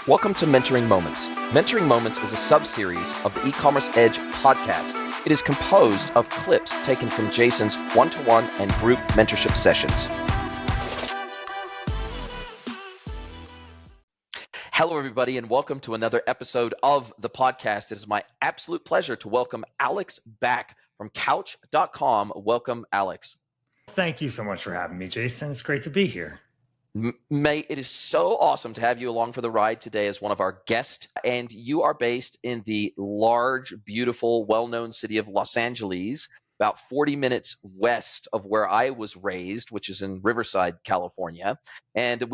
Welcome to Mentoring Moments. Mentoring Moments is a sub-series of the E-Commerce Edge podcast. It is composed of clips taken from Jason's one-to-one and group mentorship sessions. Hello, everybody, and welcome to another episode of the podcast. It is my absolute pleasure to welcome Alex back from Couch.com. Welcome, Alex. Thank you so much for having me, Jason. It's great to be here. Mate, it is so awesome to have you along for the ride today as one of our guests. And you are based in the large, beautiful, well-known city of Los Angeles, about 40 minutes west of where I was raised, which is in Riverside, California. And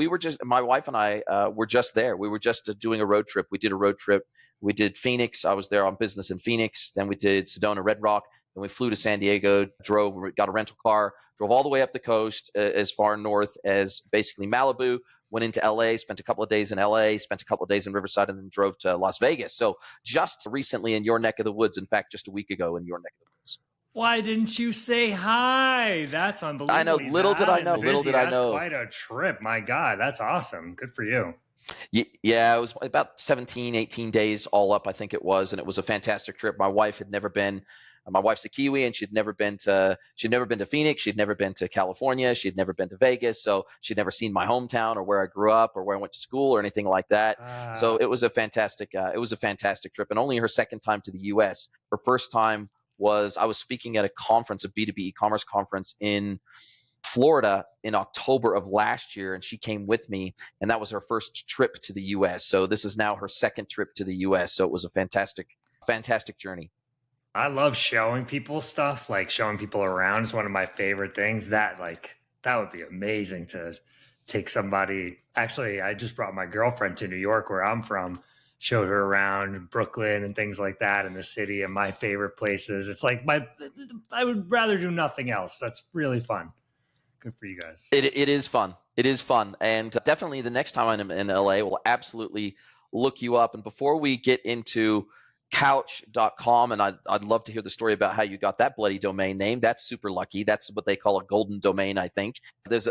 my wife and I were just there. We were just doing a road trip. We did a road trip. We did Phoenix. I was there on business in Phoenix. Then we did Sedona, Red Rock. Then we flew to San Diego, got a rental car, drove all the way up the coast as far north as basically Malibu, went into LA, spent a couple of days in LA, spent a couple of days in Riverside, and then drove to Las Vegas. So just recently in your neck of the woods, in fact, just a week ago in your neck of the woods. Why didn't you say hi? That's unbelievable. I know. Little did I know. That's quite a trip. My God, that's awesome. Good for you. Yeah, it was about 17, 18 days all up, I think it was. And it was a fantastic trip. My wife's a Kiwi, and she'd never been to Phoenix. She'd never been to California. She'd never been to Vegas. So she'd never seen my hometown or where I grew up or where I went to school or anything like that. So it was a fantastic trip, and only her second time to the US. Her first time was I was speaking at a conference, a B2B e-commerce conference in Florida in October of last year, and she came with me, and that was her first trip to the US. So this is now her second trip to the US. So it was a fantastic journey. I love showing people stuff, like showing people around is one of my favorite things. That would be amazing to take somebody. Actually, I just brought my girlfriend to New York, where I'm from, showed her around Brooklyn and things like that in the city and my favorite places. It's like I would rather do nothing else. That's really fun. Good for you guys. It is fun. It is fun. And definitely the next time I'm in LA, we'll absolutely look you up. And before we get into Couch.com, and I'd love to hear the story about how you got that bloody domain name. That's super lucky. That's what they call a golden domain, I think.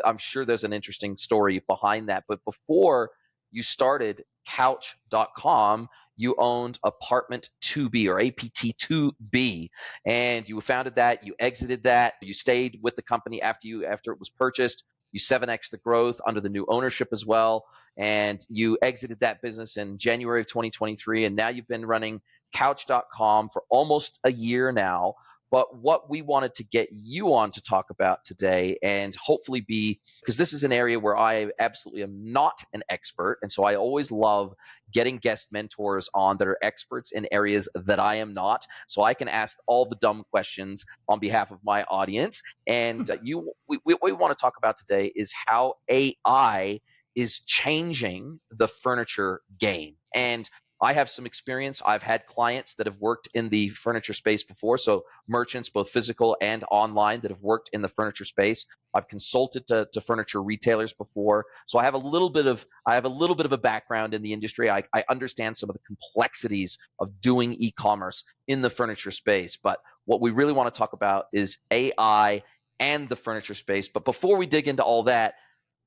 I'm sure there's an interesting story behind that. But before you started Couch.com, you owned Apartment 2B or APT 2B, and you founded that. You exited that. You stayed with the company after it was purchased. You 7x the growth under the new ownership as well, and you exited that business in January of 2023, and now you've been running Couch.com for almost a year now. But what we wanted to get you on to talk about today, and hopefully because this is an area where I absolutely am not an expert, and so I always love getting guest mentors on that are experts in areas that I am not, so I can ask all the dumb questions on behalf of my audience. And what we want to talk about today is how AI is changing the furniture game. And I have some experience. I've had clients that have worked in the furniture space before, so merchants, both physical and online, that have worked in the furniture space. I've consulted to furniture retailers before, so I have a little bit of a background in the industry. I understand some of the complexities of doing e-commerce in the furniture space. But what we really want to talk about is AI and the furniture space. But before we dig into all that,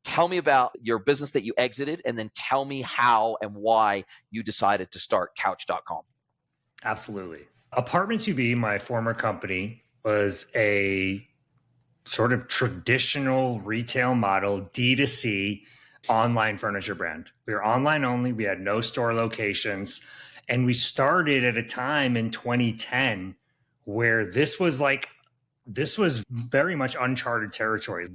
tell me about your business that you exited, and then tell me how and why you decided to start Couch.com. Absolutely. Apartment 2B, my former company, was a sort of traditional retail model, D2C online furniture brand. We were online only. We had no store locations. And we started at a time in 2010 where this was very much uncharted territory.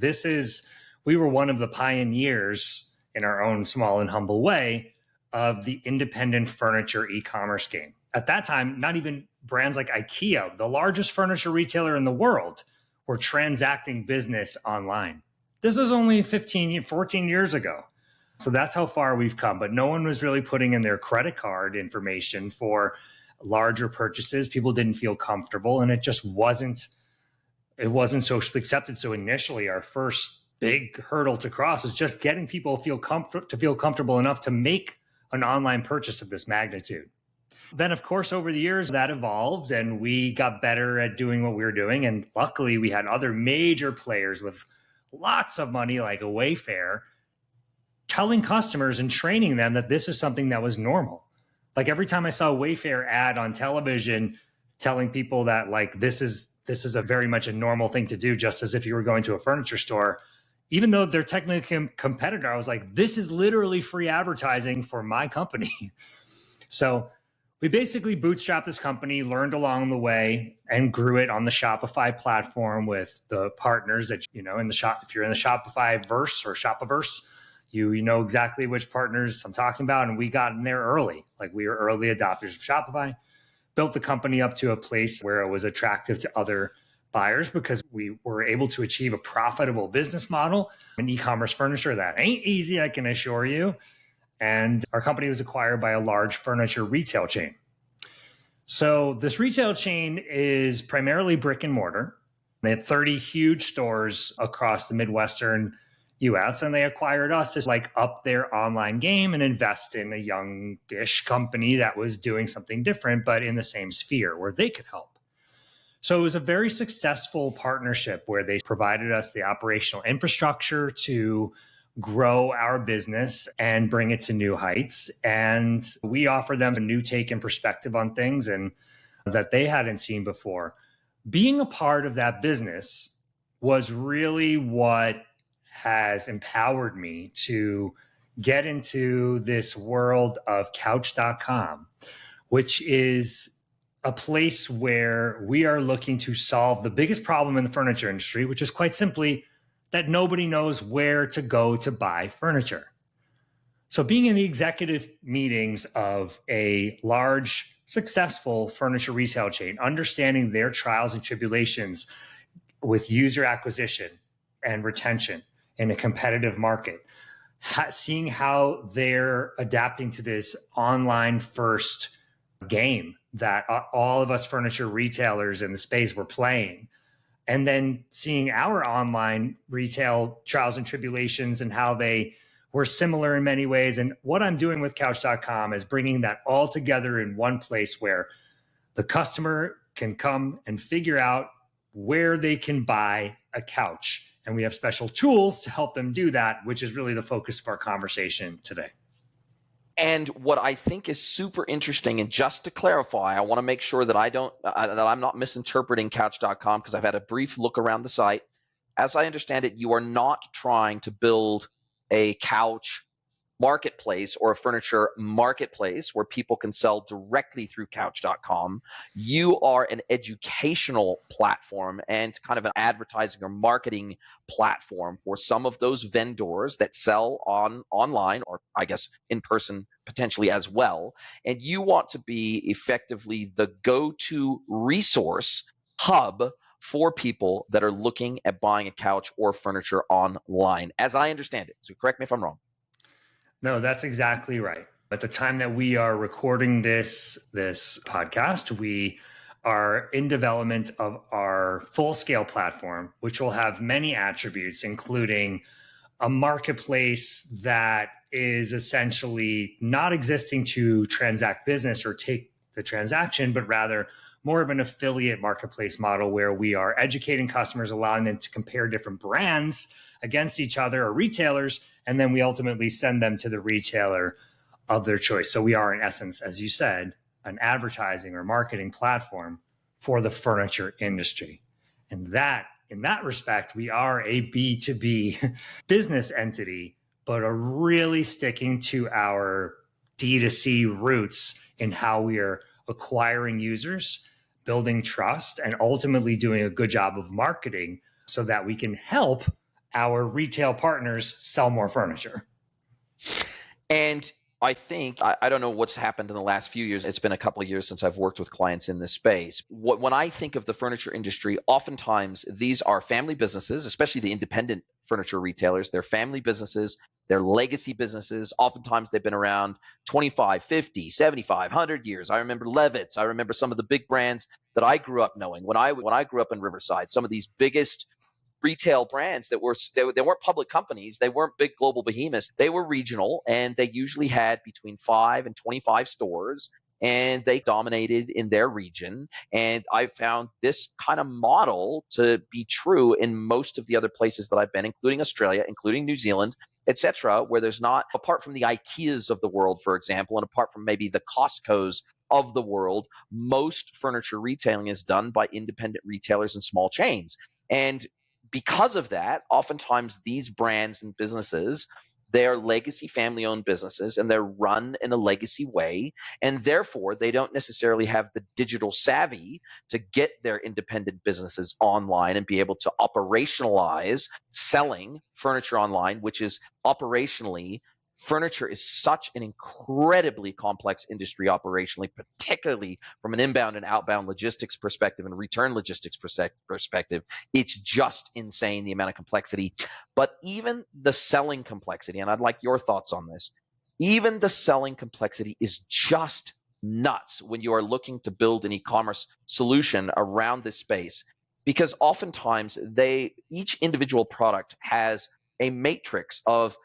We were one of the pioneers in our own small and humble way of the independent furniture e-commerce game. At that time, not even brands like IKEA, the largest furniture retailer in the world, were transacting business online. This was only 14 years ago. So that's how far we've come. But no one was really putting in their credit card information for larger purchases. People didn't feel comfortable, and it just wasn't socially accepted. So initially, our first big hurdle to cross is just getting people to feel comfortable enough to make an online purchase of this magnitude. Then, of course, over the years, that evolved and we got better at doing what we were doing. And luckily, we had other major players with lots of money, like a Wayfair, telling customers and training them that this is something that was normal. Like every time I saw a Wayfair ad on television telling people that like this is a very much a normal thing to do, just as if you were going to a furniture store, even though they're technically a competitor, I was like, this is literally free advertising for my company. So we basically bootstrapped this company, learned along the way, and grew it on the Shopify platform with the partners that, you know, in the shop. If you're in the Shopify verse or Shopiverse, you know exactly which partners I'm talking about. And we got in there early. Like we were early adopters of Shopify, built the company up to a place where it was attractive to other buyers because we were able to achieve a profitable business model in e-commerce furniture. That ain't easy, I can assure you. And our company was acquired by a large furniture retail chain. So this retail chain is primarily brick and mortar. They had 30 huge stores across the Midwestern US, and they acquired us to like up their online game and invest in a youngish company that was doing something different, but in the same sphere where they could help. So it was a very successful partnership where they provided us the operational infrastructure to grow our business and bring it to new heights. And we offered them a new take and perspective on things and that they hadn't seen before. Being a part of that business was really what has empowered me to get into this world of Couch.com, which is a place where we are looking to solve the biggest problem in the furniture industry, which is quite simply that nobody knows where to go to buy furniture. So being in the executive meetings of a large, successful furniture resale chain, understanding their trials and tribulations with user acquisition and retention in a competitive market, seeing how they're adapting to this online first game that all of us furniture retailers in the space were playing, and then seeing our online retail trials and tribulations and how they were similar in many ways. And what I'm doing with Couch.com is bringing that all together in one place where the customer can come and figure out where they can buy a couch. And we have special tools to help them do that, which is really the focus of our conversation today. And what I think is super interesting, and just to clarify, I want to make sure that I'm not misinterpreting Couch.com, because I've had a brief look around the site. As I understand it, you are not trying to build a couch marketplace or a furniture marketplace where people can sell directly through Couch.com. You are an educational platform and kind of an advertising or marketing platform for some of those vendors that sell online, or I guess in person potentially as well. And you want to be effectively the go-to resource hub for people that are looking at buying a couch or furniture online, as I understand it. So correct me if I'm wrong. No, that's exactly right. At the time that we are recording this podcast, we are in development of our full-scale platform, which will have many attributes, including a marketplace that is essentially not existing to transact business or take the transaction, but rather more of an affiliate marketplace model where we are educating customers, allowing them to compare different brands against each other or retailers, and then we ultimately send them to the retailer of their choice. So we are, in essence, as you said, an advertising or marketing platform for the furniture industry. And that, in that respect, we are a B2B business entity, but are really sticking to our D2C roots in how we are acquiring users, building trust, and ultimately doing a good job of marketing so that we can help our retail partners sell more furniture. And I think, I don't know what's happened in the last few years. It's been a couple of years since I've worked with clients in this space. When I think of the furniture industry, oftentimes these are family businesses, especially the independent furniture retailers. They're family businesses, they're legacy businesses. Oftentimes they've been around 25, 50, 75, 100 years. I remember Levitt's. I remember some of the big brands that I grew up knowing. When I grew up in Riverside, some of these biggest retail brands that they weren't public companies, they weren't big global behemoths, they were regional, and they usually had between 5 and 25 stores, and they dominated in their region. And I found this kind of model to be true in most of the other places that I've been, including Australia, including New Zealand, etc., where there's not, apart from the IKEAs of the world, for example, and apart from maybe the Costcos of the world, most furniture retailing is done by independent retailers and small chains. And because of that, oftentimes these brands and businesses, they're legacy family owned businesses and they're run in a legacy way. And therefore, they don't necessarily have the digital savvy to get their independent businesses online and be able to operationalize selling furniture online, which is operationally, furniture is such an incredibly complex industry operationally, particularly from an inbound and outbound logistics perspective and return logistics perspective. It's just insane, the amount of complexity. But even the selling complexity, and I'd like your thoughts on this, even the selling complexity is just nuts when you are looking to build an e-commerce solution around this space, because oftentimes each individual product has a matrix of,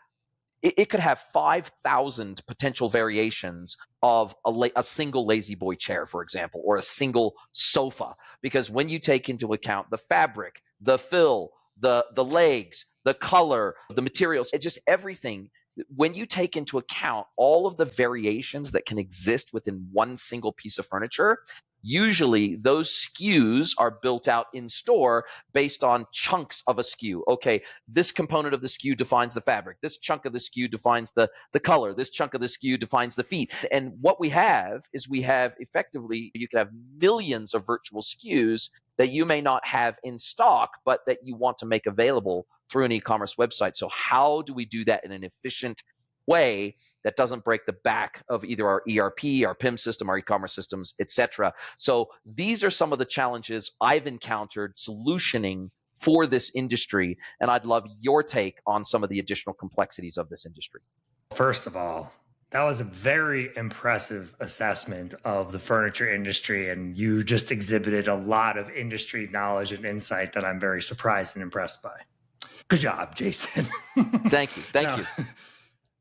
it could have 5,000 potential variations of a single lazy boy chair, for example, or a single sofa. Because when you take into account the fabric, the fill, the legs, the color, the materials, it just everything, when you take into account all of the variations that can exist within one single piece of furniture, usually those SKUs are built out in store based on chunks of a SKU. Okay, this component of the SKU defines the fabric. This chunk of the SKU defines the color. This chunk of the SKU defines the feet. And what we have is we have effectively, you can have millions of virtual SKUs that you may not have in stock, but that you want to make available through an e-commerce website. So how do we do that in an efficient way that doesn't break the back of either our ERP, our PIM system, our e-commerce systems, etc.? So these are some of the challenges I've encountered solutioning for this industry, and I'd love your take on some of the additional complexities of this industry. First of all, that was a very impressive assessment of the furniture industry, and you just exhibited a lot of industry knowledge and insight that I'm very surprised and impressed by. Good job, Jason. Thank you. Thank you.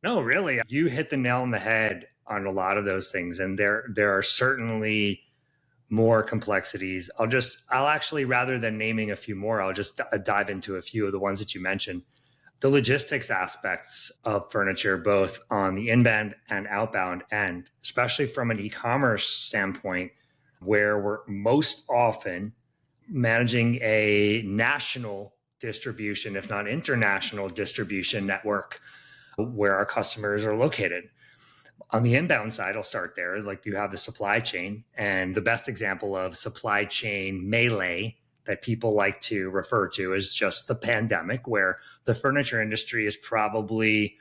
No, really, you hit the nail on the head on a lot of those things, and there are certainly more complexities. I'll actually, rather than naming a few more, I'll just dive into a few of the ones that you mentioned. The logistics aspects of furniture, both on the inbound and outbound end, especially from an e-commerce standpoint, where we're most often managing a national distribution, if not international distribution network, where our customers are located. On the inbound side, I'll start there. Like, you have the supply chain, and the best example of supply chain melee that people like to refer to is just the pandemic, where the furniture industry is probably,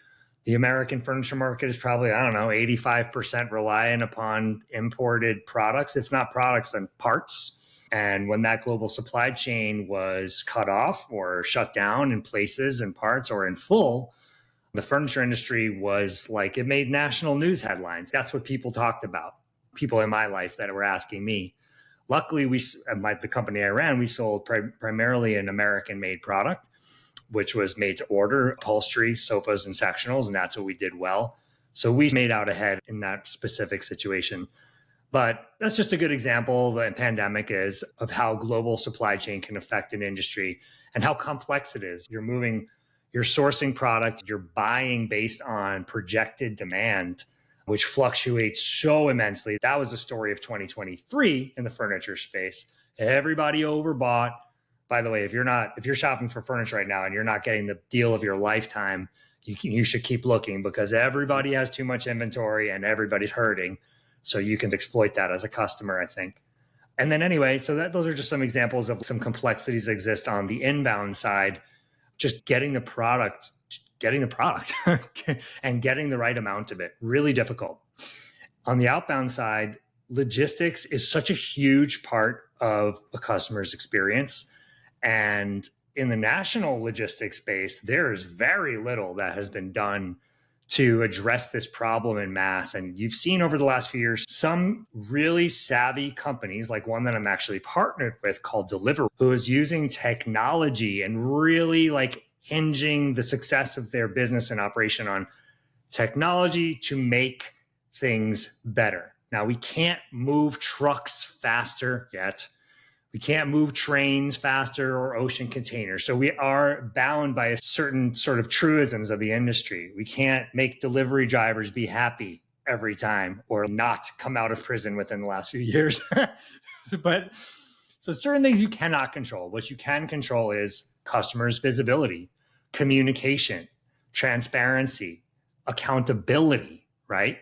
the American furniture market is probably, 85% reliant upon imported products, if not products, then parts. And when that global supply chain was cut off or shut down in places and parts or in full, the furniture industry was like, it made national news headlines. That's what people talked about. People in my life that were asking me. Luckily, the company I ran, we sold primarily an American-made product, which was made to order, upholstery, sofas, and sectionals, and that's what we did well. So we made out ahead in that specific situation. But that's just a good example, the pandemic is, of how global supply chain can affect an industry and how complex it is. You're sourcing product, you're buying based on projected demand, which fluctuates so immensely. That was the story of 2023 in the furniture space. Everybody overbought. By the way, if you're shopping for furniture right now and you're not getting the deal of your lifetime, you should keep looking, because everybody has too much inventory and everybody's hurting. So you can exploit that as a customer, I think. And then anyway, so those are just some examples of some complexities that exist on the inbound side. Just getting the product and getting the right amount of it, really difficult. On the outbound side, logistics is such a huge part of a customer's experience. And in the national logistics space, there is very little that has been done to address this problem in mass. And you've seen over the last few years, some really savvy companies, like one that I'm actually partnered with called Deliveroo, who is using technology and really hinging the success of their business and operation on technology to make things better. Now, we can't move trucks faster yet. We can't move trains faster or ocean containers. So we are bound by a certain sort of truisms of the industry. We can't make delivery drivers be happy every time or not come out of prison within the last few years. But so certain things you cannot control. What you can control is customers' visibility, communication, transparency, accountability, right?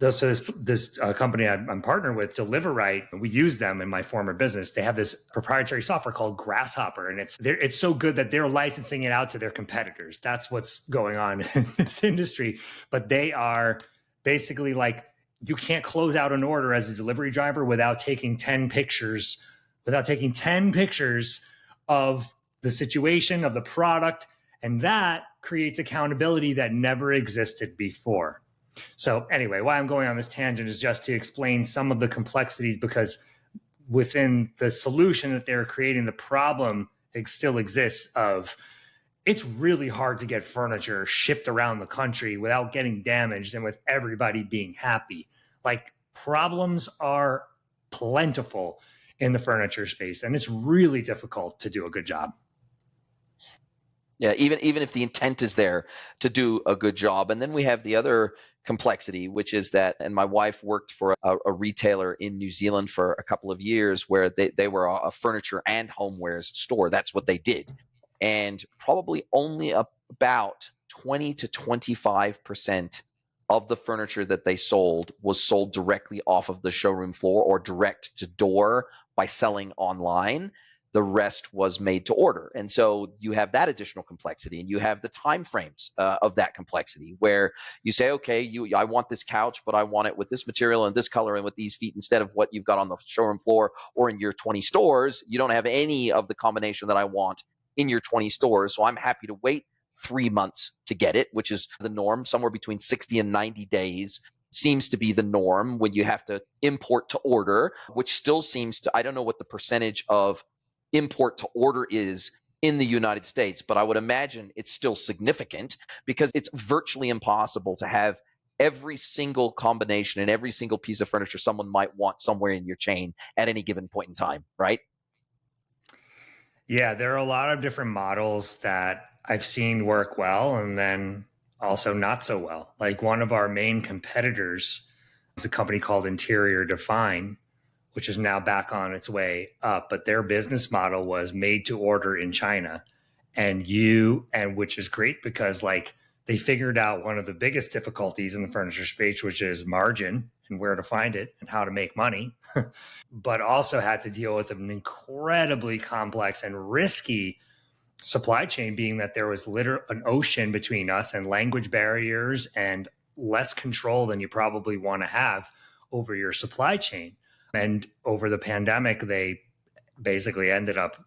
So this company I'm partnered with, DeliverRight, we use them in my former business. They have this proprietary software called Grasshopper, and it's so good that they're licensing it out to their competitors. That's what's going on in this industry. But they are basically like, you can't close out an order as a delivery driver without taking 10 pictures, of the situation, of the product, and that creates accountability that never existed before. So anyway, why I'm going on this tangent is just to explain some of the complexities, because within the solution that they're creating, the problem still exists of it's really hard to get furniture shipped around the country without getting damaged and with everybody being happy. Like, problems are plentiful in the furniture space, and it's really difficult to do a good job. Yeah, even if the intent is there to do a good job. And then we have the other complexity, which is that, and my wife worked for a retailer in New Zealand for a couple of years where they were a furniture and homewares store. That's what they did. And probably only about 20 to 25% of the furniture that they sold was sold directly off of the showroom floor or direct to door by selling online. The rest was made to order. And so you have that additional complexity, and you have the time frames of that complexity where you say, okay, I want this couch, but I want it with this material and this color and with these feet instead of what you've got on the showroom floor or in your 20 stores. You don't have any of the combination that I want in your 20 stores. So I'm happy to wait 3 months to get it, which is the norm. Somewhere between 60 and 90 days seems to be the norm when you have to import to order, which still seems to, I don't know what the percentage of import to order is in the United States, but I would imagine it's still significant because it's virtually impossible to have every single combination and every single piece of furniture someone might want somewhere in your chain at any given point in time, right? Yeah, there are a lot of different models that I've seen work well and then also not so well. Like, one of our main competitors is a company called Interior Define, which is now back on its way up. But their business model was made to order in China. And which is great because, like, they figured out one of the biggest difficulties in the furniture space, which is margin and where to find it and how to make money, but also had to deal with an incredibly complex and risky supply chain, being that there was literally an ocean between us and language barriers and less control than you probably want to have over your supply chain. And over the pandemic, they basically ended up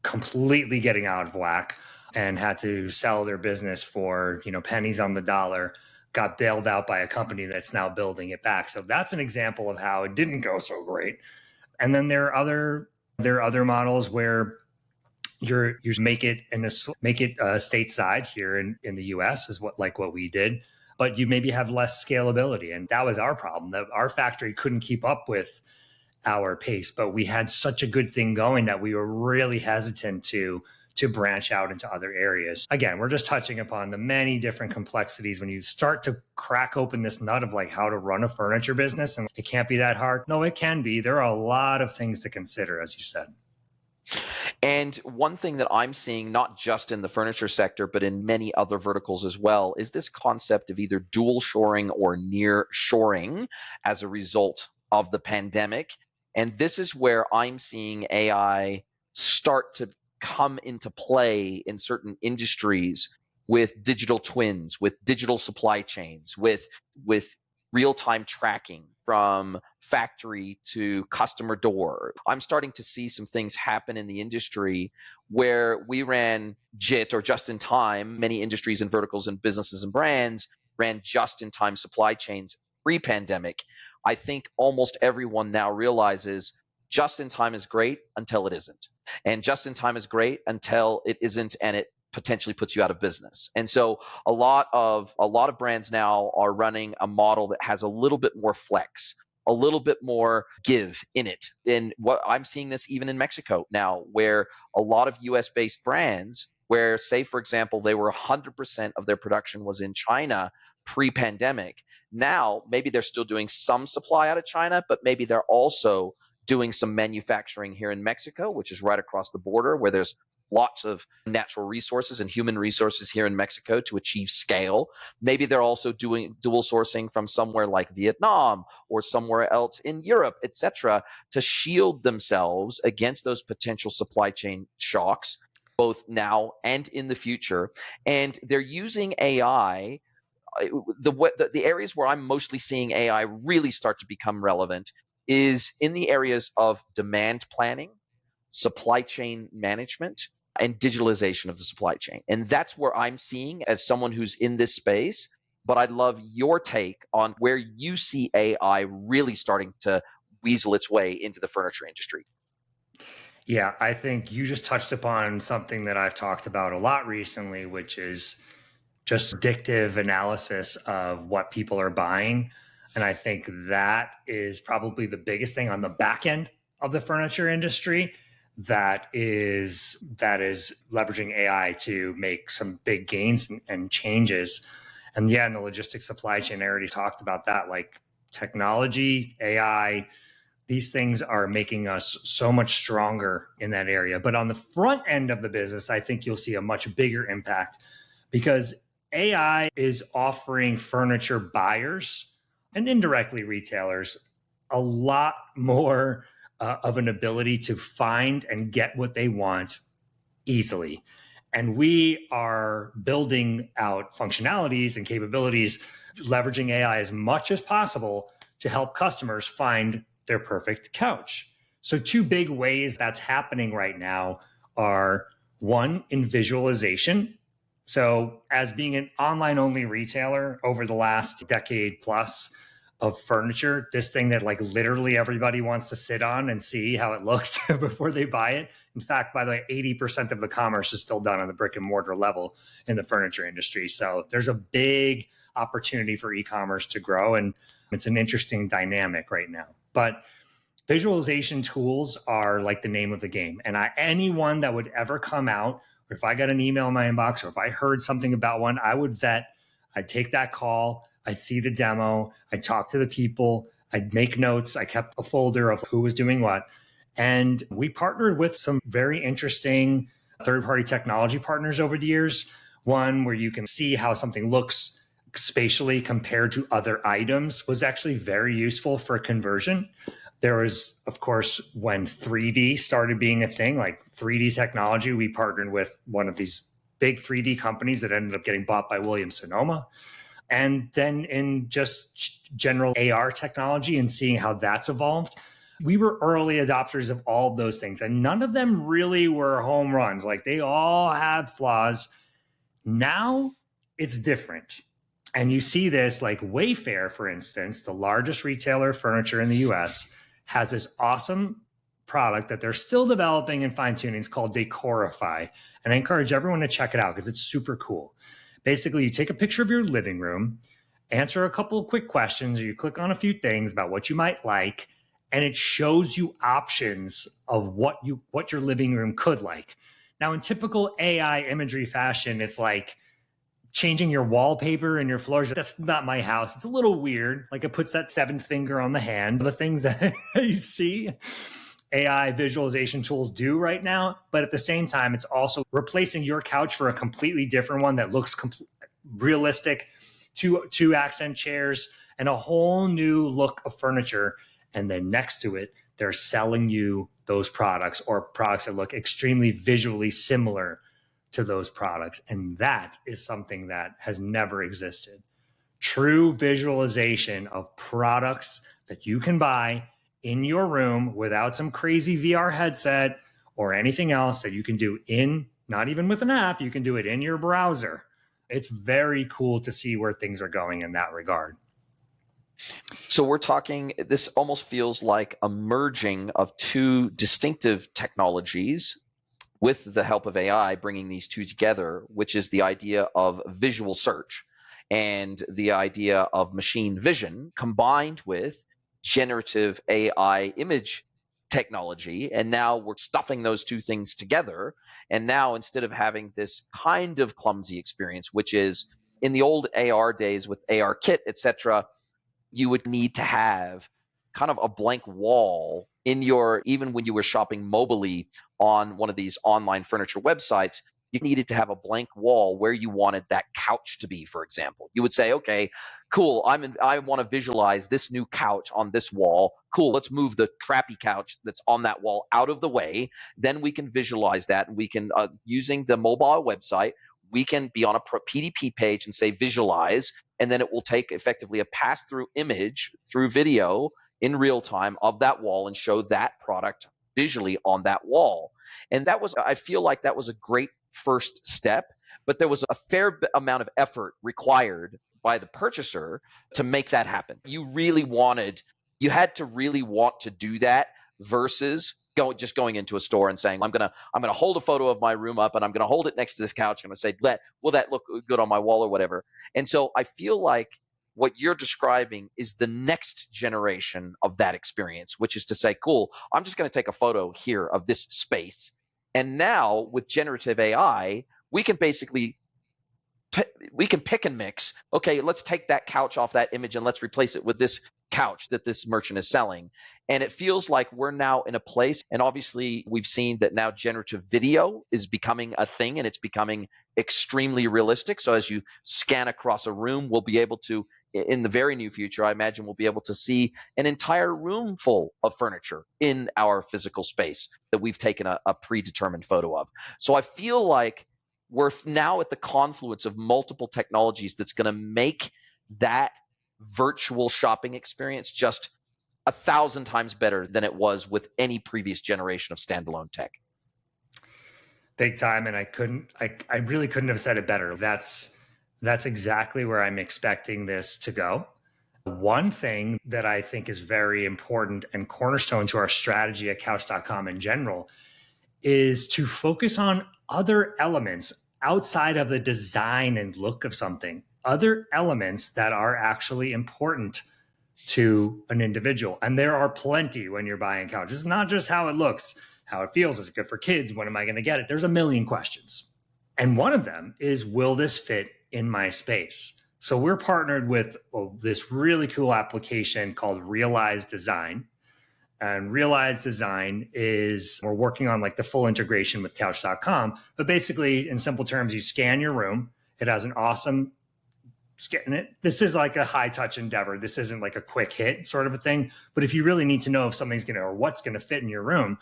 completely getting out of whack and had to sell their business for, pennies on the dollar, got bailed out by a company that's now building it back. So that's an example of how it didn't go so great. And then there are other models where you make it stateside here in the US is what we did, but you maybe have less scalability. And that was our problem, that our factory couldn't keep up with our pace, but we had such a good thing going that we were really hesitant to branch out into other areas. Again, we're just touching upon the many different complexities when you start to crack open this nut of like how to run a furniture business, and it can't be that hard. No, it can be. There are a lot of things to consider, as you said. And one thing that I'm seeing, not just in the furniture sector, but in many other verticals as well, is this concept of either dual shoring or near shoring as a result of the pandemic. And this is where I'm seeing AI start to come into play in certain industries with digital twins, with digital supply chains, with real-time tracking from factory to customer door. I'm starting to see some things happen in the industry where we ran JIT, or just in time. Many industries and verticals and businesses and brands ran just in time supply chains pre-pandemic. I think almost everyone now realizes just in time is great until it isn't. And just in time is great until it isn't, and it potentially puts you out of business. And so a lot of brands now are running a model that has a little bit more flex, a little bit more give in it. And what I'm seeing this even in Mexico now, where a lot of US based brands, where say, for example, they were 100% of their production was in China pre-pandemic. Now, maybe they're still doing some supply out of China, but maybe they're also doing some manufacturing here in Mexico, which is right across the border, where there's lots of natural resources and human resources here in Mexico to achieve scale. Maybe they're also doing dual sourcing from somewhere like Vietnam or somewhere else in Europe, etc., to shield themselves against those potential supply chain shocks, both now and in the future. And they're using AI. The areas where I'm mostly seeing AI really start to become relevant is in the areas of demand planning, supply chain management, and digitalization of the supply chain. And that's where I'm seeing as someone who's in this space. But I'd love your take on where you see AI really starting to weasel its way into the furniture industry. Yeah, I think you just touched upon something that I've talked about a lot recently, which is just predictive analysis of what people are buying. And I think that is probably the biggest thing on the back end of the furniture industry that is leveraging AI to make some big gains and changes. And yeah, in the logistics supply chain, I already talked about that, like technology, AI, these things are making us so much stronger in that area. But on the front end of the business, I think you'll see a much bigger impact because AI is offering furniture buyers and indirectly retailers a lot more of an ability to find and get what they want easily. And we are building out functionalities and capabilities, leveraging AI as much as possible to help customers find their perfect couch. So two big ways that's happening right now are one, in visualization. So as being an online only retailer over the last decade plus of furniture, this thing that like literally everybody wants to sit on and see how it looks before they buy it. In fact, by the way, 80% of the commerce is still done on the brick and mortar level in the furniture industry. So there's a big opportunity for e-commerce to grow. And it's an interesting dynamic right now. But visualization tools are like the name of the game. And anyone that would ever come out, or if I got an email in my inbox, or if I heard something about one, I would vet. I'd take that call. I'd see the demo. I'd talk to the people. I'd make notes. I kept a folder of who was doing what. And we partnered with some very interesting third-party technology partners over the years. One where you can see how something looks spatially compared to other items was actually very useful for conversion. There was, of course, when 3D started being a thing, like 3D technology, we partnered with one of these big 3D companies that ended up getting bought by Williams-Sonoma. And then in just general AR technology and seeing how that's evolved, we were early adopters of all of those things. And none of them really were home runs. Like they all had flaws. Now it's different. And you see this like Wayfair, for instance, the largest retailer of furniture in the US, has this awesome product that they're still developing and fine-tuning. It's called Decorify. And I encourage everyone to check it out because it's super cool. Basically, you take a picture of your living room, answer a couple of quick questions, or you click on a few things about what you might like, and it shows you options of what your living room could like. Now, in typical AI imagery fashion, it's like changing your wallpaper and your floors. That's not my house. It's a little weird. Like it puts that seventh finger on the hand. The things that you see AI visualization tools do right now. But at the same time, it's also replacing your couch for a completely different one that looks realistic, two accent chairs, and a whole new look of furniture. And then next to it, they're selling you those products or products that look extremely visually similar to those products. And that is something that has never existed. True visualization of products that you can buy in your room without some crazy VR headset or anything else that you can do not even with an app, you can do it in your browser. It's very cool to see where things are going in that regard. So we're talking, this almost feels like a merging of two distinctive technologies, with the help of AI, bringing these two together, which is the idea of visual search and the idea of machine vision combined with generative AI image technology. And now we're stuffing those two things together. And now instead of having this kind of clumsy experience, which is in the old AR days with AR Kit, etc., you would need to have kind of a blank wall in your, even when you were shopping mobily on one of these online furniture websites, you needed to have a blank wall where you wanted that couch to be, for example. You would say, okay, cool, I want to visualize this new couch on this wall. Cool, let's move the crappy couch that's on that wall out of the way. Then we can visualize that, and we can, using the mobile website, we can be on a PDP page and say visualize, and then it will take effectively a pass-through image through video in real time of that wall and show that product visually on that wall. And that was, I feel like that was a great first step, but there was a fair amount of effort required by the purchaser to make that happen. You had to really want to do that versus just going into a store and saying, I'm gonna hold a photo of my room up and I'm gonna hold it next to this couch. I'm gonna say, will that look good on my wall or whatever? And so I feel like what you're describing is the next generation of that experience, which is to say, cool, I'm just gonna take a photo here of this space. And now with generative AI, we can basically pick and mix. Okay, let's take that couch off that image and let's replace it with this couch that this merchant is selling. And it feels like we're now in a place, and obviously we've seen that now generative video is becoming a thing and it's becoming extremely realistic. So as you scan across a room, we'll be able to, in the very near future, I imagine we'll be able to see an entire room full of furniture in our physical space that we've taken a predetermined photo of. So I feel like we're now at the confluence of multiple technologies that's going to make that virtual shopping experience just 1,000 times better than it was with any previous generation of standalone tech. Big time. And I really couldn't have said it better. That's exactly where I'm expecting this to go. One thing that I think is very important and cornerstone to our strategy at Couch.com in general is to focus on other elements outside of the design and look of something, other elements that are actually important to an individual. And there are plenty when you're buying a couch. It's not just how it looks, how it feels. Is it good for kids? When am I going to get it? There's a million questions. And one of them is, will this fit in my space? So we're partnered with this really cool application called Realize Design. And Realize Design is, we're working on like the full integration with Couch.com. But basically, in simple terms, you scan your room. It has an awesome scan. This is like a high touch endeavor. This isn't like a quick hit sort of a thing. But if you really need to know if something's going to, or what's going to fit in your room,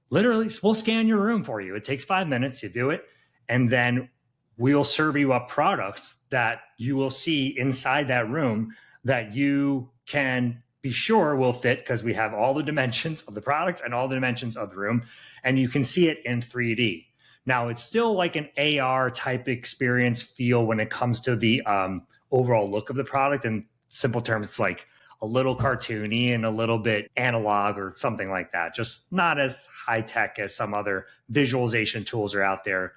literally, we'll scan your room for you. It takes 5 minutes. You do it. And then we'll serve you up products that you will see inside that room that you can be sure will fit, because we have all the dimensions of the products and all the dimensions of the room, and you can see it in 3D. Now, it's still like an AR type experience feel when it comes to the overall look of the product. In simple terms, it's like a little cartoony and a little bit analog or something like that. Just not as high tech as some other visualization tools are out there.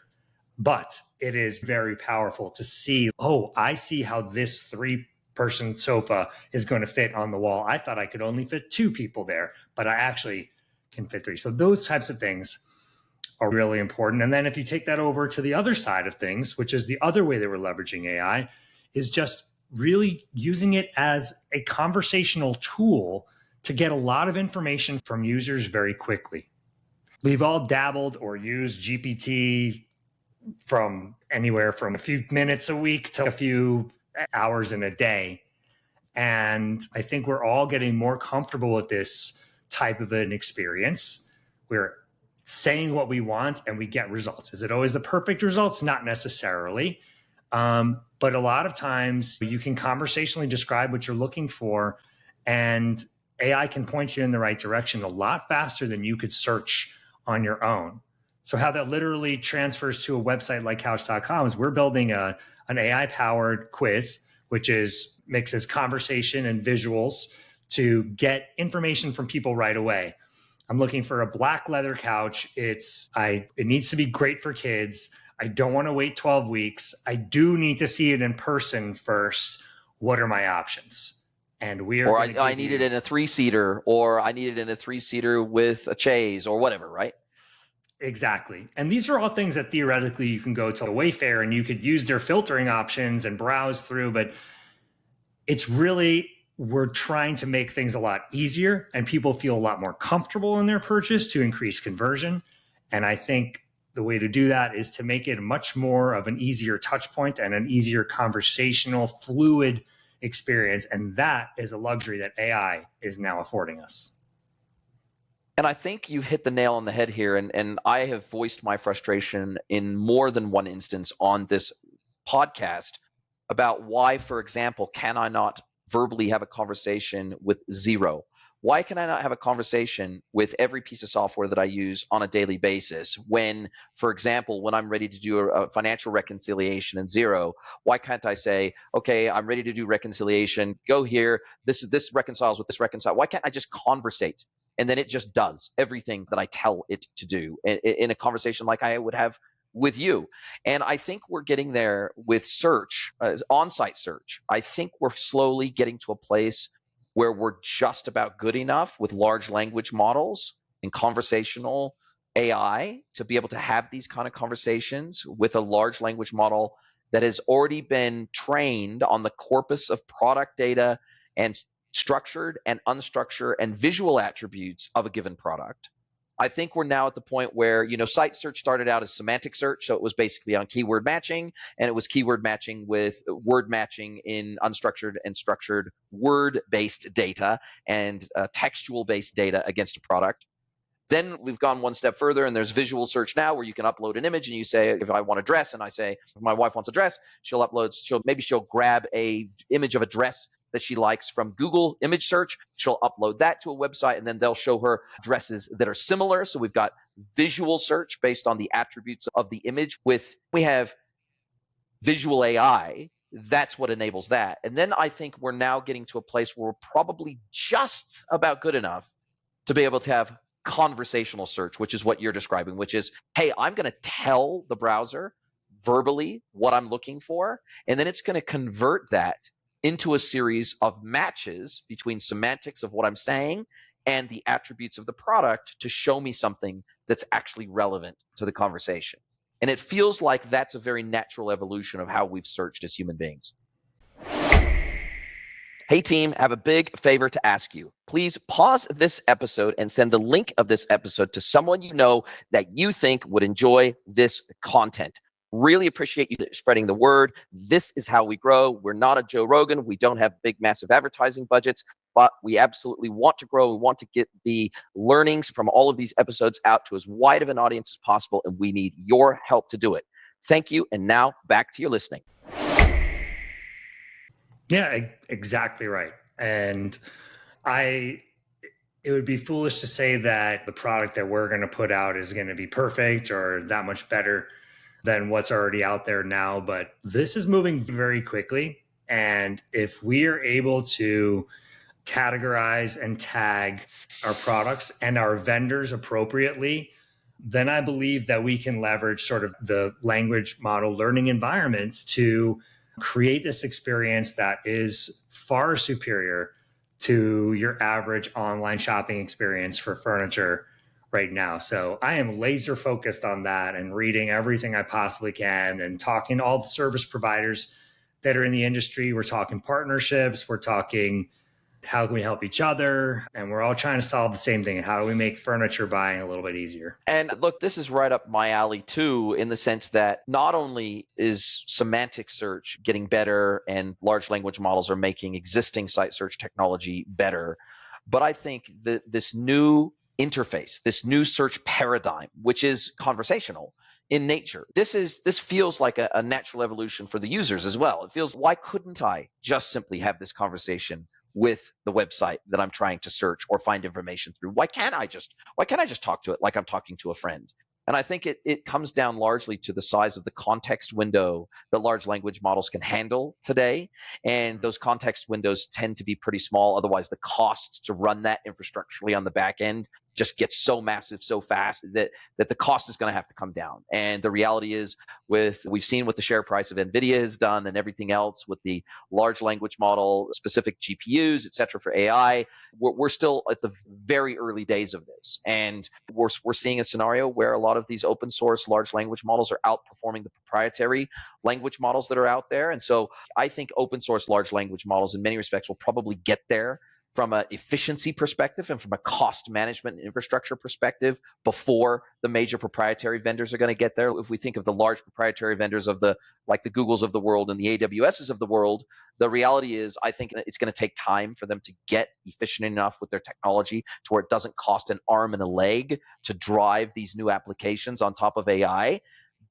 But it is very powerful to see, oh, I see how this 3-person sofa is going to fit on the wall. I thought I could only fit 2 people there, but I actually can fit 3. So those types of things are really important. And then if you take that over to the other side of things, which is the other way that we're leveraging AI, is just really using it as a conversational tool to get a lot of information from users very quickly. We've all dabbled or used GPT from anywhere from a few minutes a week to a few hours in a day. And I think we're all getting more comfortable with this type of an experience. We're saying what we want and we get results. Is it always the perfect results? Not necessarily. But a lot of times you can conversationally describe what you're looking for, and AI can point you in the right direction a lot faster than you could search on your own. So how that literally transfers to a website like Couch.com is we're building an AI-powered quiz, which mixes conversation and visuals to get information from people right away. I'm looking for a black leather couch. It needs to be great for kids. I don't want to wait 12 weeks. I do need to see it in person first. What are my options? And we are Or going to I give need you it in a 3-seater, or I need it in a 3-seater with a chaise or whatever, right? Exactly. And these are all things that theoretically you can go to Wayfair and you could use their filtering options and browse through, but it's really, we're trying to make things a lot easier and people feel a lot more comfortable in their purchase to increase conversion. And I think the way to do that is to make it much more of an easier touch point and an easier conversational, fluid experience. And that is a luxury that AI is now affording us. And I think you've hit the nail on the head here. And I have voiced my frustration in more than one instance on this podcast about why, for example, can I not verbally have a conversation with Zero? Why can I not have a conversation with every piece of software that I use on a daily basis when, for example, when I'm ready to do a financial reconciliation in Zero, why can't I say, okay, I'm ready to do reconciliation, go here, this reconciles with this reconcile. Why can't I just conversate? And then it just does everything that I tell it to do in a conversation like I would have with you. And I think we're getting there with search, on-site search. I think we're slowly getting to a place where we're just about good enough with large language models and conversational AI to be able to have these kind of conversations with a large language model that has already been trained on the corpus of product data and structured and unstructured and visual attributes of a given product. I think we're now at the point where, site search started out as semantic search. So it was basically on keyword matching, and it was keyword matching with word matching in unstructured and structured word-based data and textual-based data against a product. Then we've gone one step further, and there's visual search now where you can upload an image and you say, if I want a dress, and I say, if my wife wants a dress, she'll grab a image of a dress that she likes from Google image search. She'll upload that to a website, and then they'll show her dresses that are similar. So we've got visual search based on the attributes of the image. We have visual AI. That's what enables that. And then I think we're now getting to a place where we're probably just about good enough to be able to have conversational search, which is what you're describing, which is, hey, I'm going to tell the browser verbally what I'm looking for, and then it's going to convert that into a series of matches between semantics of what I'm saying and the attributes of the product to show me something that's actually relevant to the conversation. And it feels like that's a very natural evolution of how we've searched as human beings. Hey team, I have a big favor to ask you. Please pause this episode and send the link of this episode to someone you know that you think would enjoy this content. Really appreciate you spreading the word. This is how we grow. We're not a Joe Rogan. We don't have big, massive advertising budgets, but we absolutely want to grow. We want to get the learnings from all of these episodes out to as wide of an audience as possible, and we need your help to do it. Thank you, and now back to your listening. Yeah, exactly right. And it would be foolish to say that the product that we're going to put out is going to be perfect or that much better than what's already out there now. But this is moving very quickly. And if we are able to categorize and tag our products and our vendors appropriately, then I believe that we can leverage sort of the language model learning environments to create this experience that is far superior to your average online shopping experience for furniture right now. So I am laser focused on that and reading everything I possibly can and talking to all the service providers that are in the industry. We're talking partnerships, we're talking how can we help each other? And we're all trying to solve the same thing. How do we make furniture buying a little bit easier? And look, this is right up my alley too, in the sense that not only is semantic search getting better and large language models are making existing site search technology better, but I think that this new interface, this new search paradigm, which is conversational in nature, this feels like a natural evolution for the users as well. It feels, why couldn't I just simply have this conversation with the website that I'm trying to search or find information through? Why can't I just talk to it like I'm talking to a friend? And I think it comes down largely to the size of the context window that large language models can handle today. And those context windows tend to be pretty small. Otherwise, the cost to run that infrastructurally on the back end just gets so massive so fast that the cost is going to have to come down. And the reality is, we've seen what the share price of NVIDIA has done and everything else with the large language model, specific GPUs, et cetera, for AI, we're still at the very early days of this. And we're seeing a scenario where a lot of these open source large language models are outperforming the proprietary language models that are out there. And so I think open source large language models in many respects will probably get there from an efficiency perspective and from a cost management and infrastructure perspective before the major proprietary vendors are going to get there. If we think of the large proprietary vendors of the Googles of the world and the AWSs of the world, the reality is I think it's going to take time for them to get efficient enough with their technology to where it doesn't cost an arm and a leg to drive these new applications on top of AI.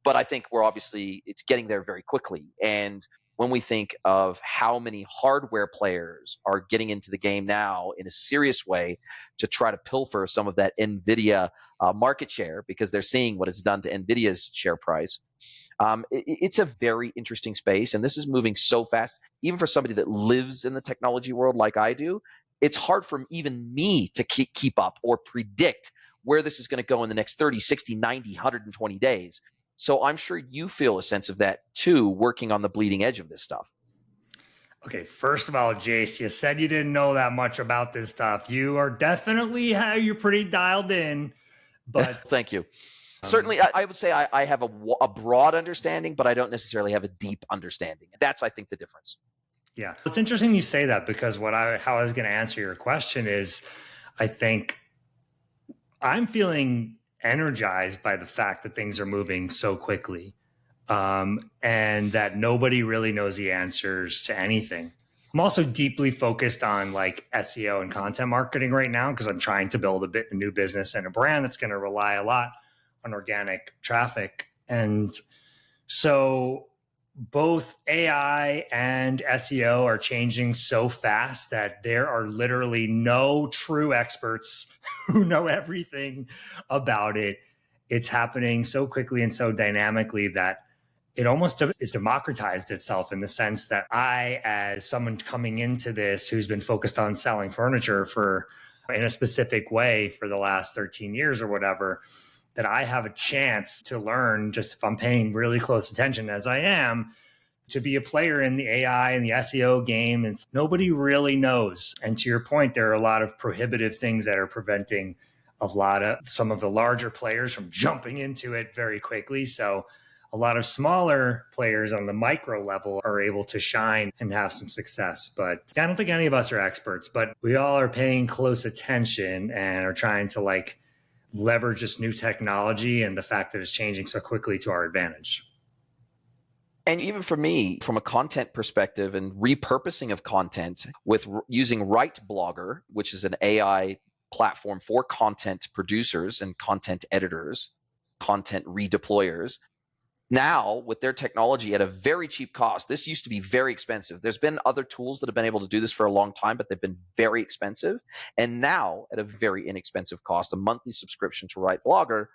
But I think it's getting there very quickly. And when we think of how many hardware players are getting into the game now in a serious way to try to pilfer some of that NVIDIA market share because they're seeing what it's done to NVIDIA's share price, it's a very interesting space. And this is moving so fast, even for somebody that lives in the technology world like I do, it's hard for even me to keep up or predict where this is going to go in the next 30, 60, 90, 120 days. So I'm sure you feel a sense of that too, working on the bleeding edge of this stuff. Okay, first of all, Jace, you said you didn't know that much about this stuff. You are definitely, you're pretty dialed in, but thank you. Certainly, I would say I have a broad understanding, but I don't necessarily have a deep understanding. That's, I think, the difference. Yeah, it's interesting you say that because how I was going to answer your question is, I think I'm feeling energized by the fact that things are moving so quickly, and that nobody really knows the answers to anything. I'm also deeply focused on like SEO and content marketing right now because I'm trying to build a new business and a brand that's going to rely a lot on organic traffic. And so both AI and SEO are changing so fast that there are literally no true experts who know everything about it. It's happening so quickly and so dynamically that it almost is democratized itself in the sense that I, as someone coming into this who's been focused on selling furniture in a specific way for the last 13 years or whatever, that I have a chance to learn, just if I'm paying really close attention as I am, to be a player in the AI and the SEO game. And nobody really knows. And to your point, there are a lot of prohibitive things that are preventing some of the larger players from jumping into it very quickly. So a lot of smaller players on the micro level are able to shine and have some success. But I don't think any of us are experts, but we all are paying close attention and are trying to leverage this new technology and the fact that it's changing so quickly to our advantage. And even for me, from a content perspective and repurposing of content with using WriteBlogger, which is an AI platform for content producers and content editors, content redeployers, now with their technology at a very cheap cost. This used to be very expensive. There's been other tools that have been able to do this for a long time, but they've been very expensive. And now at a very inexpensive cost, a monthly subscription to WriteBlogger,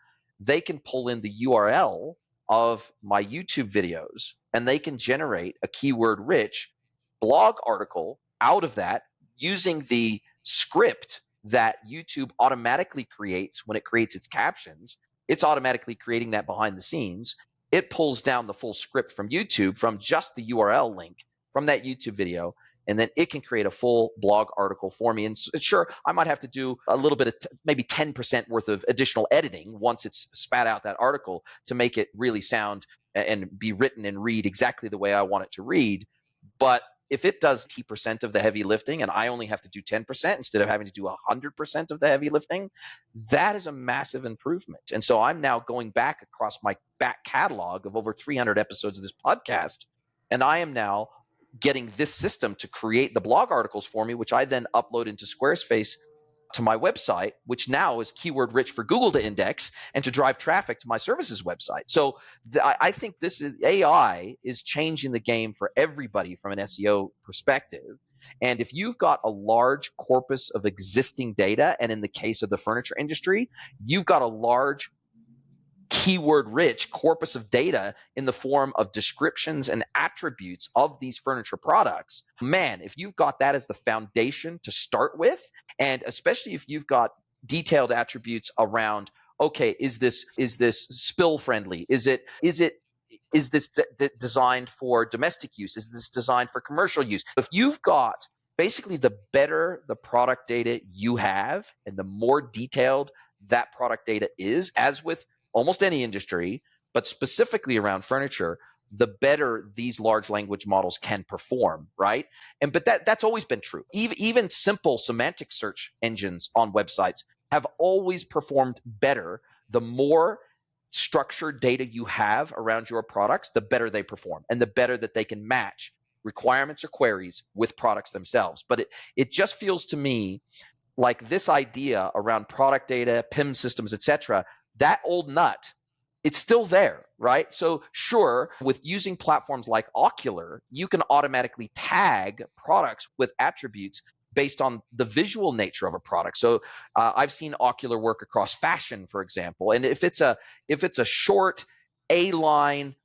they can pull in the URL of my YouTube videos and they can generate a keyword rich blog article out of that using the script that YouTube automatically creates when it creates its captions. It's automatically creating that behind the scenes. It pulls down the full script from YouTube from just the URL link from that YouTube video, and then it can create a full blog article for me. And sure, I might have to do a little bit of maybe 10% worth of additional editing once it's spat out that article to make it really sound and be written and read exactly the way I want it to read. But if it does 80% of the heavy lifting and I only have to do 10% instead of having to do 100% of the heavy lifting, that is a massive improvement. And so I'm now going back across my back catalog of over 300 episodes of this podcast, and I am now getting this system to create the blog articles for me, which I then upload into Squarespace to my website, which now is keyword rich for Google to index and to drive traffic to my services website. So I think AI is changing the game for everybody from an SEO perspective. And if you've got a large corpus of existing data, and in the case of the furniture industry, you've got a large keyword rich corpus of data in the form of descriptions and attributes of these furniture products, man, if you've got that as the foundation to start with, and especially if you've got detailed attributes around, okay, is this spill friendly? Is this designed for domestic use? Is this designed for commercial use? If you've got basically, the better the product data you have and the more detailed that product data is, as with almost any industry, but specifically around furniture, the better these large language models can perform, right? But that's always been true. Even simple semantic search engines on websites have always performed better. The more structured data you have around your products, the better they perform and the better that they can match requirements or queries with products themselves. But it just feels to me like this idea around product data, PIM systems, etc., that old nut, it's still there, right? So sure, with using platforms like Ocular, you can automatically tag products with attributes based on the visual nature of a product. So I've seen Ocular work across fashion, for example. And if it's a short A-line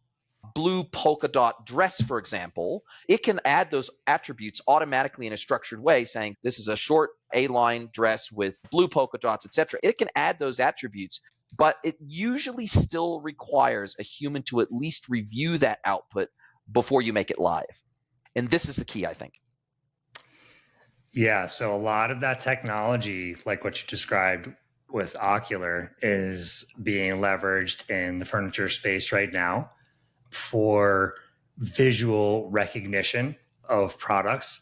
blue polka dot dress, for example, it can add those attributes automatically in a structured way, saying this is a short A-line dress with blue polka dots, etc. It can add those attributes, but it usually still requires a human to at least review that output before you make it live. And this is the key, I think. Yeah, so a lot of that technology, like what you described with Ocular, is being leveraged in the furniture space right now for visual recognition of products.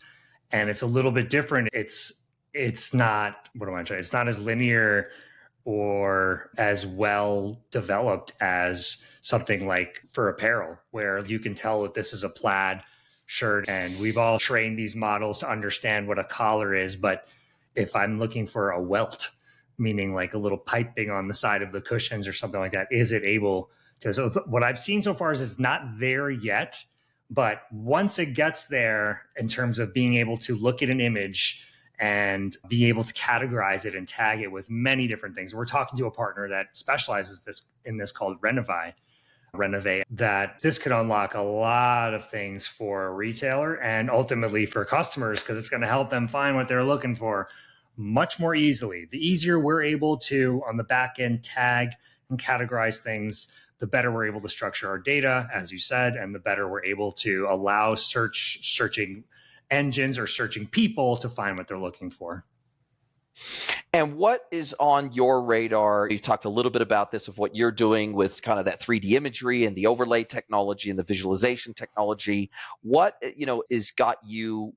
And it's a little bit different. It's not, what am I trying? It's not as linear or as well developed as something like for apparel, where you can tell if this is a plaid shirt. And we've all trained these models to understand what a collar is. But if I'm looking for a welt, meaning like a little piping on the side of the cushions or something like that, is it able to? So what I've seen so far is it's not there yet. But once it gets there, in terms of being able to look at an image and be able to categorize it and tag it with many different things. We're talking to a partner that specializes in this called Renovate, that this could unlock a lot of things for a retailer and ultimately for customers, because it's going to help them find what they're looking for much more easily. The easier we're able to, on the back end, tag and categorize things, the better we're able to structure our data, as you said, and the better we're able to allow searching engines or searching people to find what they're looking for. And what is on your radar? You talked a little bit about this, of what you're doing with kind of that 3D imagery and the overlay technology and the visualization technology. What, is got you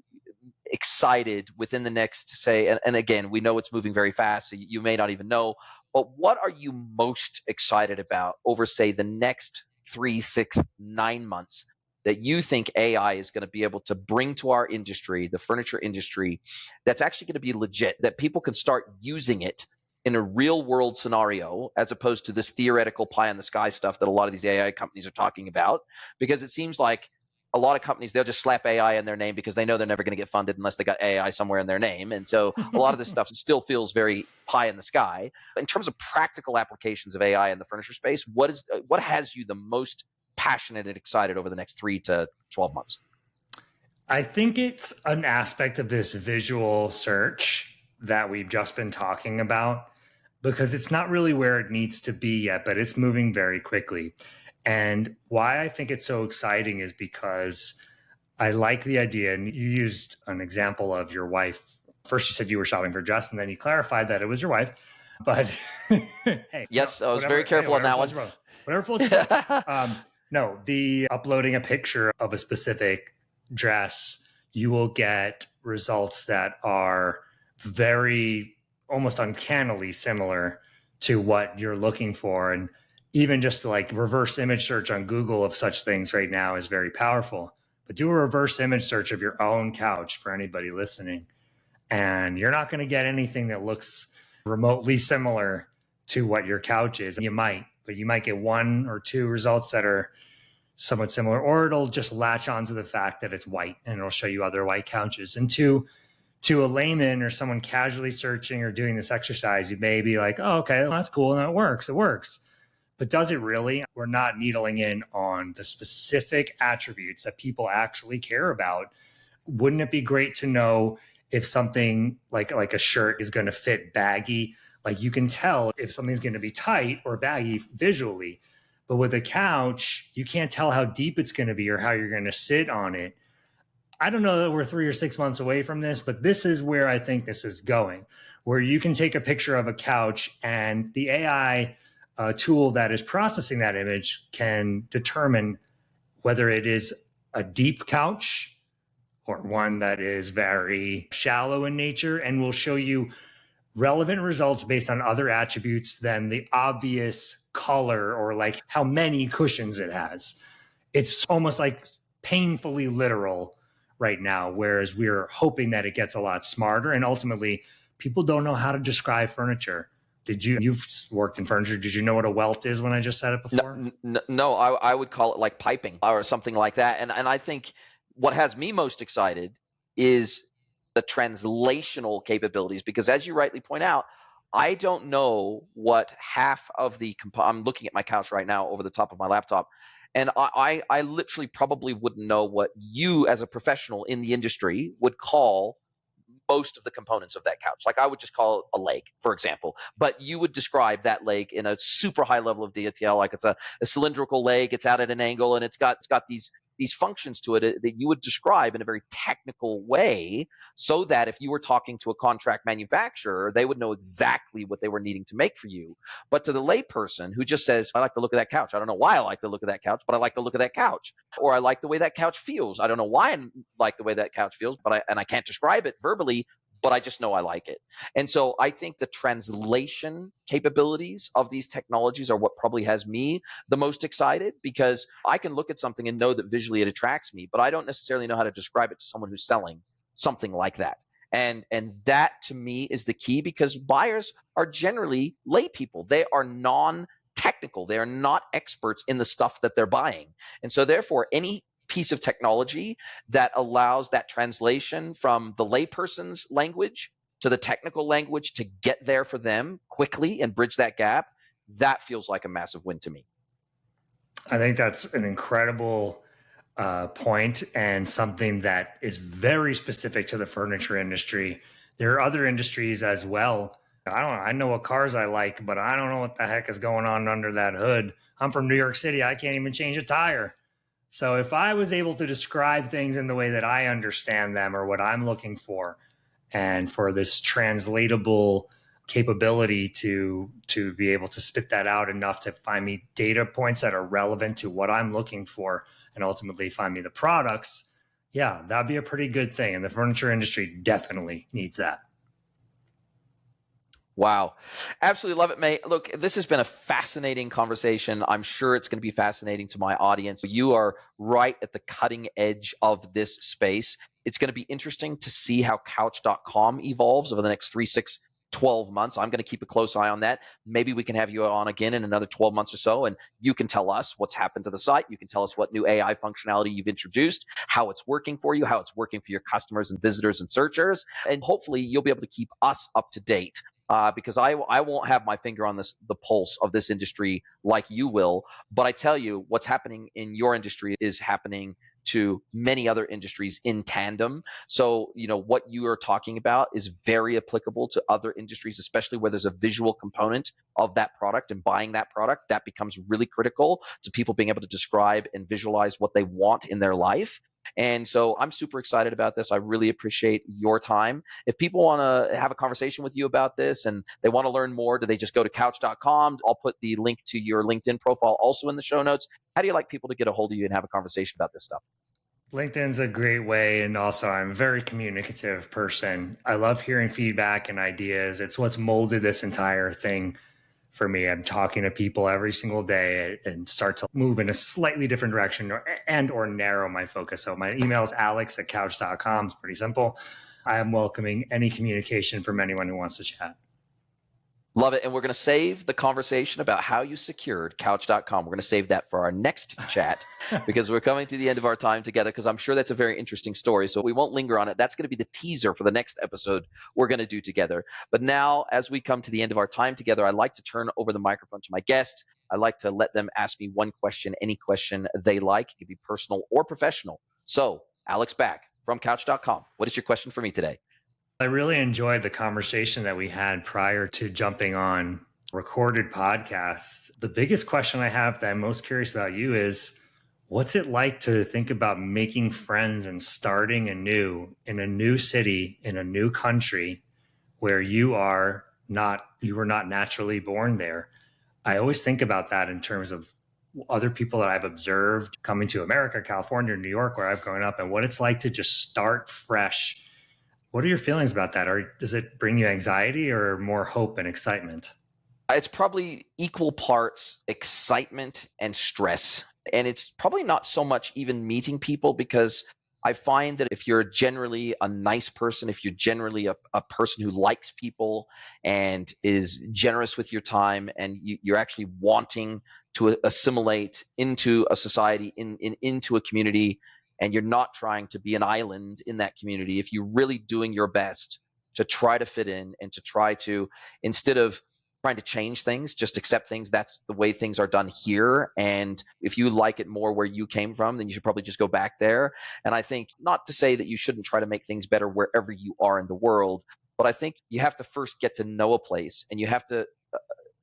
excited within the next, say, and again, we know it's moving very fast, so you may not even know, but what are you most excited about over, say, the next 3, 6, 9 months that you think AI is going to be able to bring to our industry, the furniture industry, that's actually going to be legit, that people can start using it in a real world scenario, as opposed to this theoretical pie in the sky stuff that a lot of these AI companies are talking about? Because it seems like a lot of companies, they'll just slap AI in their name because they know they're never going to get funded unless they got AI somewhere in their name. And so a lot of this stuff still feels very pie in the sky. In terms of practical applications of AI in the furniture space, what has you the most passionate and excited over the next 3 to 12 months? I think it's an aspect of this visual search that we've just been talking about, because it's not really where it needs to be yet, but it's moving very quickly. And why I think it's so exciting is because I like the idea, and you used an example of your wife. First, you said you were shopping for a dress, and then you clarified that it was your wife. But hey, yes, I was very careful on that one. Whatever floats your boat. No, the uploading a picture of a specific dress, you will get results that are very, almost uncannily similar to what you're looking for. And even just like reverse image search on Google of such things right now is very powerful. But do a reverse image search of your own couch for anybody listening, and you're not going to get anything that looks remotely similar to what your couch is. You might get 1 or 2 results that are somewhat similar, or it'll just latch onto the fact that it's white and it'll show you other white couches. And to a layman or someone casually searching or doing this exercise, you may be like, oh, okay, well, that's cool. And it works. but does it really? We're not needling in on the specific attributes that people actually care about. Wouldn't it be great to know if something like a shirt is going to fit baggy? Like you can tell if something's going to be tight or baggy visually. But with a couch, you can't tell how deep it's going to be or how you're going to sit on it. I don't know that we're 3 or 6 months away from this, but this is where I think this is going, where you can take a picture of a couch and the AI tool that is processing that image can determine whether it is a deep couch or one that is very shallow in nature, and will show you relevant results based on other attributes than the obvious color or like how many cushions it has. It's almost like painfully literal right now, whereas we're hoping that it gets a lot smarter. And ultimately, people don't know how to describe furniture. You've worked in furniture. Did you know what a welt is when I just said it before? No, I would call it like piping or something like that. And I think what has me most excited is the translational capabilities, because as you rightly point out, I don't know what half of I'm looking at my couch right now over the top of my laptop, and I literally probably wouldn't know what you as a professional in the industry would call most of the components of that couch. Like I would just call it a leg, for example, but you would describe that leg in a super high level of detail, like it's a cylindrical leg, it's out at an angle, and it's got these functions to it that you would describe in a very technical way, so that if you were talking to a contract manufacturer, they would know exactly what they were needing to make for you. But to the layperson who just says, I like the look of that couch. I don't know why I like the look of that couch, but I like the look of that couch. Or I like the way that couch feels. I don't know why I like the way that couch feels, but I can't describe it verbally, but I just know I like it. And so I think the translation capabilities of these technologies are what probably has me the most excited, because I can look at something and know that visually it attracts me, but I don't necessarily know how to describe it to someone who's selling something like that. And that to me is the key, because buyers are generally lay people. They are non-technical. They are not experts in the stuff that they're buying. And so therefore, any piece of technology that allows that translation from the layperson's language to the technical language to get there for them quickly and bridge that gap, that feels like a massive win to me. I think that's an incredible point, and something that is very specific to the furniture industry. There are other industries as well. I know what cars I like, but I don't know what the heck is going on under that hood. I'm from New York City. I can't even change a tire. So if I was able to describe things in the way that I understand them or what I'm looking for, and for this translatable capability to be able to spit that out enough to find me data points that are relevant to what I'm looking for, and ultimately find me the products, yeah, that'd be a pretty good thing. And the furniture industry definitely needs that. Wow. Absolutely love it, mate. Look, this has been a fascinating conversation. I'm sure it's going to be fascinating to my audience. You are right at the cutting edge of this space. It's going to be interesting to see how couch.com evolves over the next 3, 6, 12 months. I'm going to keep a close eye on that. Maybe we can have you on again in another 12 months or so, and you can tell us what's happened to the site. You can tell us what new AI functionality you've introduced, how it's working for you, how it's working for your customers and visitors and searchers. And hopefully you'll be able to keep us up to date. Because I won't have my finger on the pulse of this industry like you will. But I tell you, what's happening in your industry is happening to many other industries in tandem. So, what you are talking about is very applicable to other industries, especially where there's a visual component of that product, and buying that product, that becomes really critical to people being able to describe and visualize what they want in their life. And so I'm super excited about this. I really appreciate your time. If people want to have a conversation with you about this and they want to learn more, do they just go to couch.com? I'll put the link to your LinkedIn profile also in the show notes. How do you like people to get a hold of you and have a conversation about this stuff? LinkedIn's a great way. And also, I'm a very communicative person. I love hearing feedback and ideas. It's what's molded this entire thing for me. I'm talking to people every single day and start to move in a slightly different direction or narrow my focus. So my email is alex@couch.com. It's pretty simple. I am welcoming any communication from anyone who wants to chat. Love it. And we're going to save the conversation about how you secured couch.com. We're going to save that for our next chat, because we're coming to the end of our time together, because I'm sure that's a very interesting story. So we won't linger on it. That's going to be the teaser for the next episode we're going to do together. But now, as we come to the end of our time together, I'd like to turn over the microphone to my guest. I like to let them ask me one question, any question they like. It could be personal or professional. So, Alex Back from Couch.com. What is your question for me today? I really enjoyed the conversation that we had prior to jumping on recorded podcasts. The biggest question I have that I'm most curious about you is, what's it like to think about making friends and starting anew in a new city, in a new country where you were not naturally born there? I always think about that in terms of other people that I've observed coming to America, California, New York, where I've grown up, and what it's like to just start fresh. What are your feelings about that? Or does it bring you anxiety or more hope and excitement? It's probably equal parts excitement and stress. And it's probably not so much even meeting people, because I find that if you're generally a nice person, if you're generally a person who likes people and is generous with your time, and you're actually wanting to assimilate into a society, into a community, and you're not trying to be an island in that community, if you're really doing your best to try to fit in and to try to, instead of trying to change things, just accept things. That's the way things are done here. And if you like it more where you came from, then you should probably just go back there. And I think, not to say that you shouldn't try to make things better wherever you are in the world, but I think you have to first get to know a place, and you have to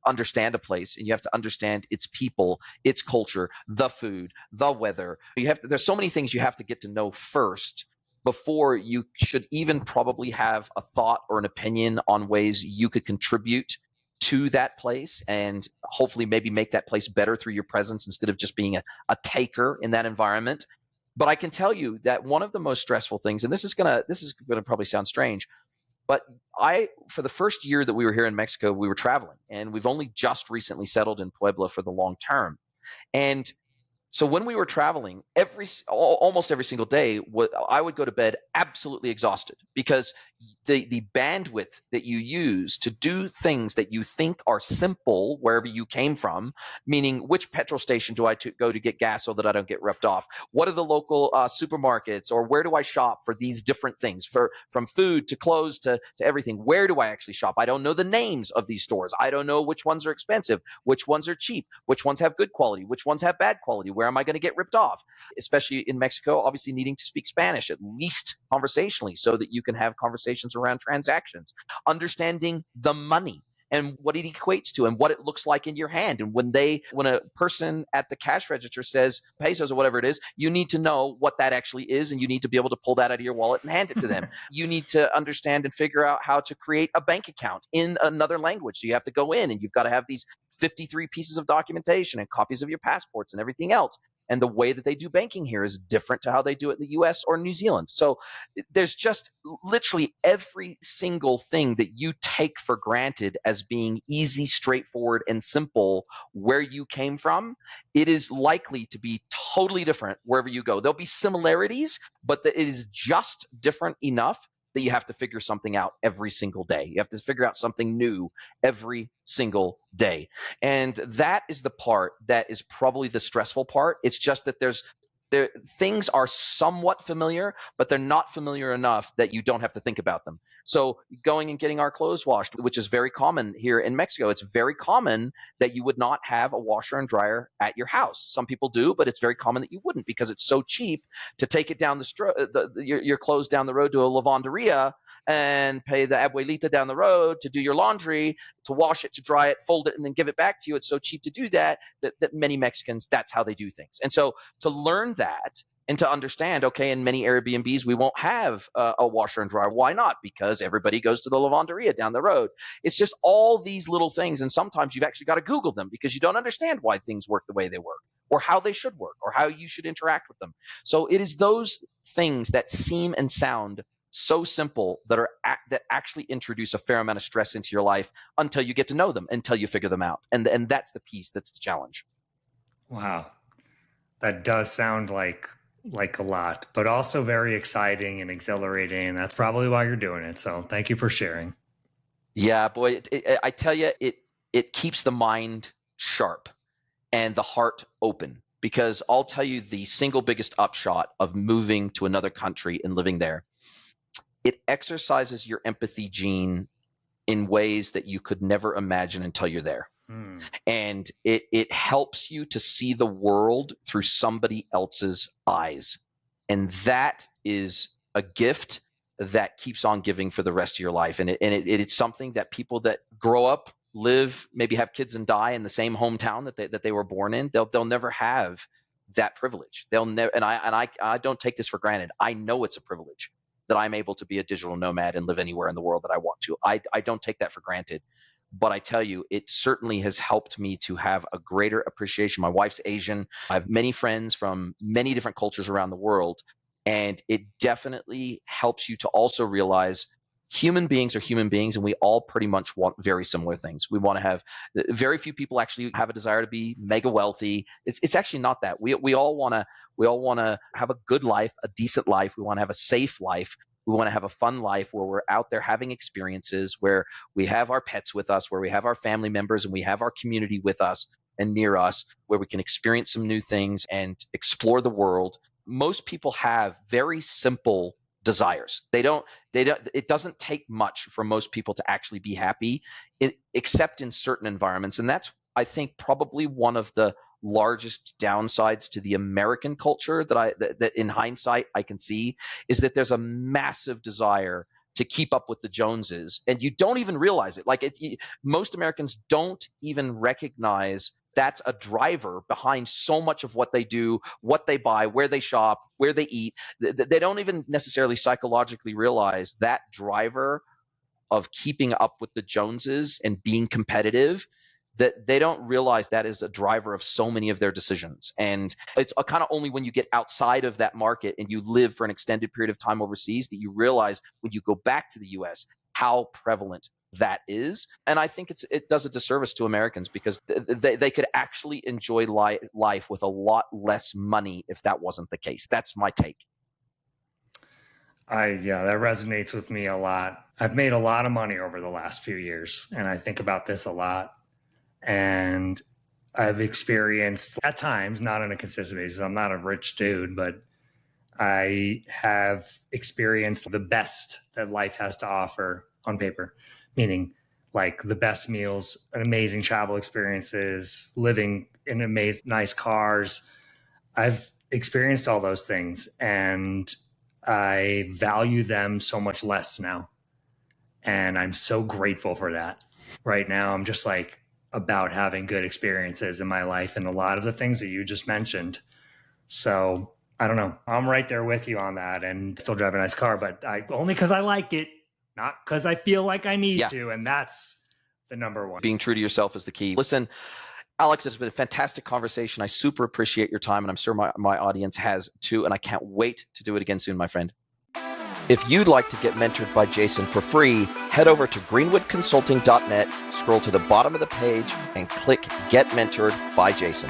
understand a place, and you have to understand its people, its culture, the food, the weather. There's so many things you have to get to know first before you should even probably have a thought or an opinion on ways you could contribute to that place, and hopefully maybe make that place better through your presence instead of just being a taker in that environment. But I can tell you that one of the most stressful things, and this is gonna probably sound strange, but for the first year that we were here in Mexico, we were traveling, and we've only just recently settled in Puebla for the long term. And so when we were traveling, almost every single day, I would go to bed absolutely exhausted, because the bandwidth that you use to do things that you think are simple wherever you came from, meaning which petrol station do I go to get gas so that I don't get ripped off? What are the local supermarkets, or where do I shop for these different things, from food to clothes to everything? Where do I actually shop? I don't know the names of these stores. I don't know which ones are expensive, which ones are cheap, which ones have good quality, which ones have bad quality. Where am I going to get ripped off? Especially in Mexico, obviously needing to speak Spanish, at least conversationally, so that you can have conversations around transactions. Understanding the money and what it equates to and what it looks like in your hand. And when a person at the cash register says pesos or whatever it is, you need to know what that actually is, and you need to be able to pull that out of your wallet and hand it to them. You need to understand and figure out how to create a bank account in another language. So you have to go in, and you've got to have these 53 pieces of documentation and copies of your passports and everything else. And the way that they do banking here is different to how they do it in the US or New Zealand. So there's just literally every single thing that you take for granted as being easy, straightforward, and simple where you came from. It is likely to be totally different wherever you go. There'll be similarities, but it is just different enough that you have to figure something out every single day. You have to figure out something new every single day. And that is the part that is probably the stressful part. It's just that things are somewhat familiar, but they're not familiar enough that you don't have to think about them. So going and getting our clothes washed, which is very common here in Mexico, it's very common that you would not have a washer and dryer at your house. Some people do, but it's very common that you wouldn't, because it's so cheap to take it down your clothes down the road to a lavanderia and pay the abuelita down the road to do your laundry, to wash it, to dry it, fold it, and then give it back to you. It's so cheap to do that many Mexicans, that's how they do things. And so to learn that and to understand, okay, in many Airbnbs, we won't have a washer and dryer. Why not? Because everybody goes to the lavanderia down the road. It's just all these little things. And sometimes you've actually got to Google them, because you don't understand why things work the way they work, or how they should work, or how you should interact with them. So it is those things that seem and sound so simple that actually introduce a fair amount of stress into your life until you get to know them, until you figure them out. And that's the piece that's the challenge. Wow. That does sound like a lot, but also very exciting and exhilarating. And that's probably why you're doing it. So thank you for sharing. Yeah, boy, I tell you, it keeps the mind sharp and the heart open, because I'll tell you the single biggest upshot of moving to another country and living there. It exercises your empathy gene in ways that you could never imagine until you're there. And it helps you to see the world through somebody else's eyes. And that is a gift that keeps on giving for the rest of your life. And it's something that people that grow up, live, maybe have kids and die in the same hometown that they were born in, they'll never have that privilege. They'll never, and I don't take this for granted. I know it's a privilege that I'm able to be a digital nomad and live anywhere in the world that I want to. I don't take that for granted. But I tell you, it certainly has helped me to have a greater appreciation. My wife's Asian. I have many friends from many different cultures around the world. And it definitely helps you to also realize human beings are human beings, and we all pretty much want very similar things. We want to have, very few people actually have a desire to be mega wealthy. It's actually not that. We all want to have a good life, a decent life. We want to have a safe life. We want to have a fun life where we're out there having experiences, where we have our pets with us, where we have our family members, and we have our community with us and near us, where we can experience some new things and explore the world. Most people have very simple desires. It doesn't take much for most people to actually be happy, except in certain environments. And that's, I think, probably one of the largest downsides to the American culture that in hindsight I can see, is that there's a massive desire to keep up with the Joneses, and you don't even realize it. Most Americans don't even recognize that's a driver behind so much of what they do, what they buy, where they shop, where they eat. They don't even necessarily psychologically realize that driver of keeping up with the Joneses and being competitive, that they don't realize that is a driver of so many of their decisions. And it's kind of only when you get outside of that market and you live for an extended period of time overseas that you realize, when you go back to the US, how prevalent that is. And I think it does a disservice to Americans, because they could actually enjoy life with a lot less money if that wasn't the case. That's my take. Yeah, that resonates with me a lot. I've made a lot of money over the last few years, and I think about this a lot. And I've experienced, at times, not on a consistent basis, I'm not a rich dude, but I have experienced the best that life has to offer on paper, meaning like the best meals, amazing travel experiences, living in amazing, nice cars. I've experienced all those things, and I value them so much less now. And I'm so grateful for that. Right now, I'm just like about having good experiences in my life, and a lot of the things that you just mentioned. So I don't know. I'm right there with you on that, and still drive a nice car, but only because I like it, not because I feel like I need to. And that's the number one. Being true to yourself is the key. Listen, Alex, it's been a fantastic conversation. I super appreciate your time, and I'm sure my audience has too, and I can't wait to do it again soon, my friend. If you'd like to get mentored by Jason for free, head over to greenwoodconsulting.net, scroll to the bottom of the page, and click Get Mentored by Jason.